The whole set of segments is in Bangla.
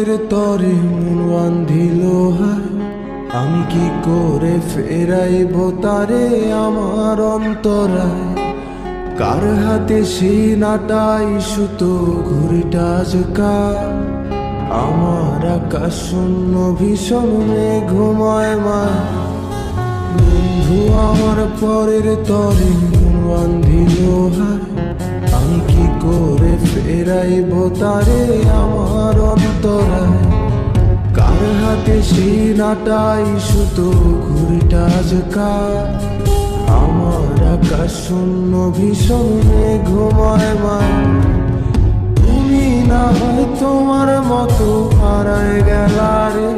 পরের তরে মন বান্ধিল হায়, আমি কি করে ফেরাইব তারে আমার অন্তরায়। কার হাতে সেই নাটাই সুতো ঘুরিটা আজকাল, আমার আকাশ শূন্য ভীষণ মেঘময় মায়। বন্ধু আমার পরের তরে মন বান্ধিল হায়, আমি কি করে ফেরাইব তারে আমার অন্তরায়। কার হাতে সেই নাটাই সুতো ঘুরিটা আজকাল, আমার আকাশ শূন্য ভীষণ মেঘময় মায়। তুমি না হয় তোমার মতো হারায় গেলারে,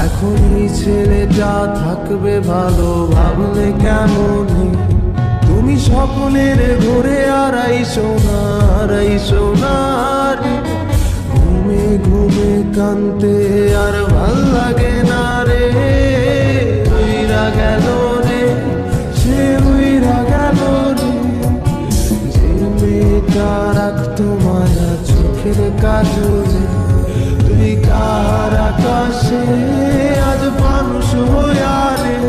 এখন এই ছেলেটা থাকবে ভালো ভাবলে কেমন। তুমি স্বপ্নের ঘুরে আড়াই সোনার, ঘুমে ঘুমে কানতে আর ভাল লাগে না রে। উইরা গেল রে, সে উইরা গেল রে, যে মেয়েটা রাখতো মায়া চোখের কাজলে। তুই কার আকাশে আজ মানুষ হইয়া রে,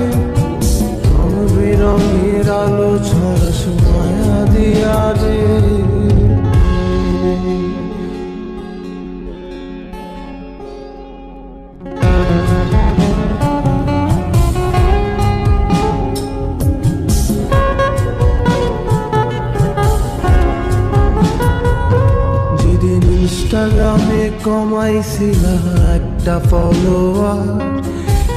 রং বেরঙের আলো ছড়াস মায়া দিয়া রে। যেদিন ইনস্টাগ্রামে কমাইছিলা একটা ফলোয়ার,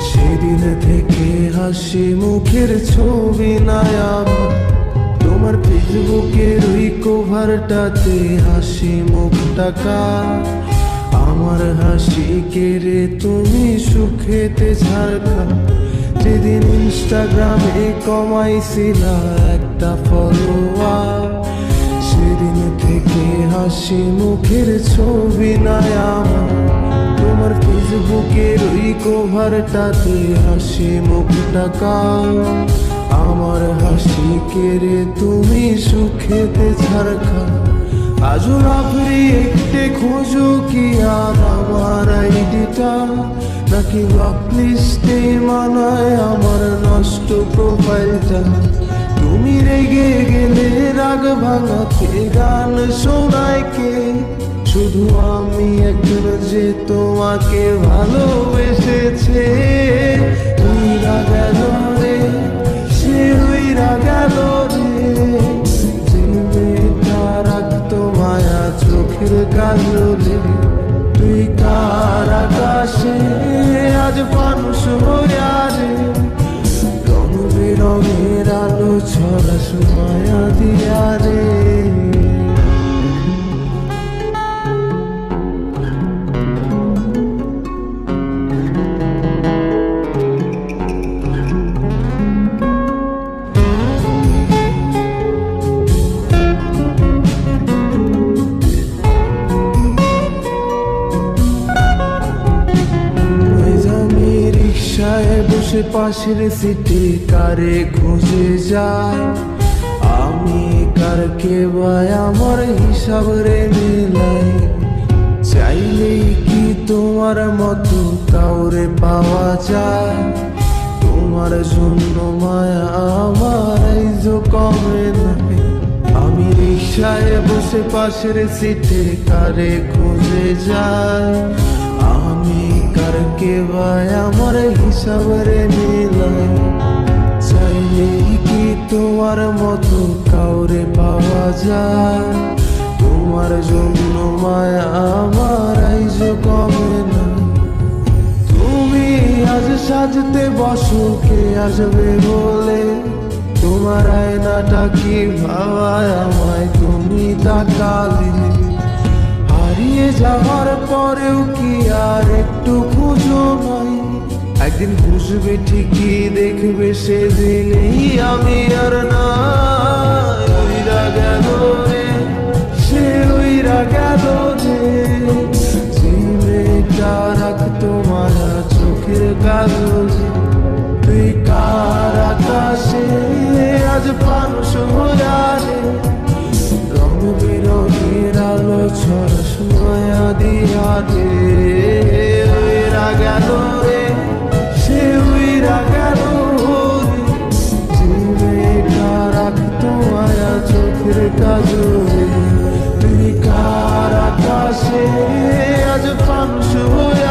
সেদিন থেকে হাসি মুখের ছবি নাই আমার। তোমার ফেসবুকের ওই কভারটাতে হাসি মুখটা কার, আমার হাসি কেড়ে তুমি সুখেতে ঝাড়খা। যেদিন ইনস্টাগ্রামে কমাইছিলা একটা ফলোয়ার, সেদিন থেকে হাসি মুখের ছবি নাই আমার। তোমার ফেসবুকের ওই কভারটাতে হাসি মুখটা কার, আমার হাসি কেড়ে তুমি সুখেতে ঝাড়খা। আজও রাত্রি একটে খোঁজো কি আর আমার আইডিটা, নাকি ব্লক লিস্টে মানায় আমার নষ্ট প্রোফাইলটা। তুমি রেগে গেলে রাগ ভাঙাতে গান শোনায় কে, শুধু আমি একজন যে তোমাকে ভালোবেসেছে। উইরা গেল রে, সে উইরা গেল রে, যে মেয়েটা রাখতো মায়া চোখের কাজলে। তুই কার আকাশে আজ মানুষ হইয়া রে, রং বেরঙের আলো ছড়াস মায়া দিয়া রে। বসে পাশের সিটে কারে খুঁজে যায়, আমি কারকে ভাই আমার হিসাব রে মেলাই। চাইলেই কি তোমার মতো কাউরে পাওয়া যায়, তোমার জন্য মায়া আমার আইজো কমে নাই। আমি রিক্সায় বসে পাশের সিটে কারে খুঁজে যায়, আমি কারকে ভাই আমার হিসাব রে মিলাই। চাইলেই কি তোমার মতো কাউরে পাওয়া যায়, তোমার জন্য মায়া আমার আইজো কমে না। তুমি আজ সাজতে বসো কে আসবে বলে, তোমার আয়নাটা কি ভাবায় আমায় তুমি তাকালে। হারিয়ে যাওয়ার পরেও কি আর একটু খুঁজো নাই, একদিন বুঝবে ঠিকই দেখবে সেদিনই আমি আর নাই। উইরা গেল রে, সে উইরা গেল রে, যে মেয়েটা রাখতো মায়া চোখের কাজলে। তুই কার আকাশে আজ মানুষ হইয়া রে, রং বেরঙের আলো ছড়াস মায়া দিয়া রে। আজ প্রাণ শুয়ে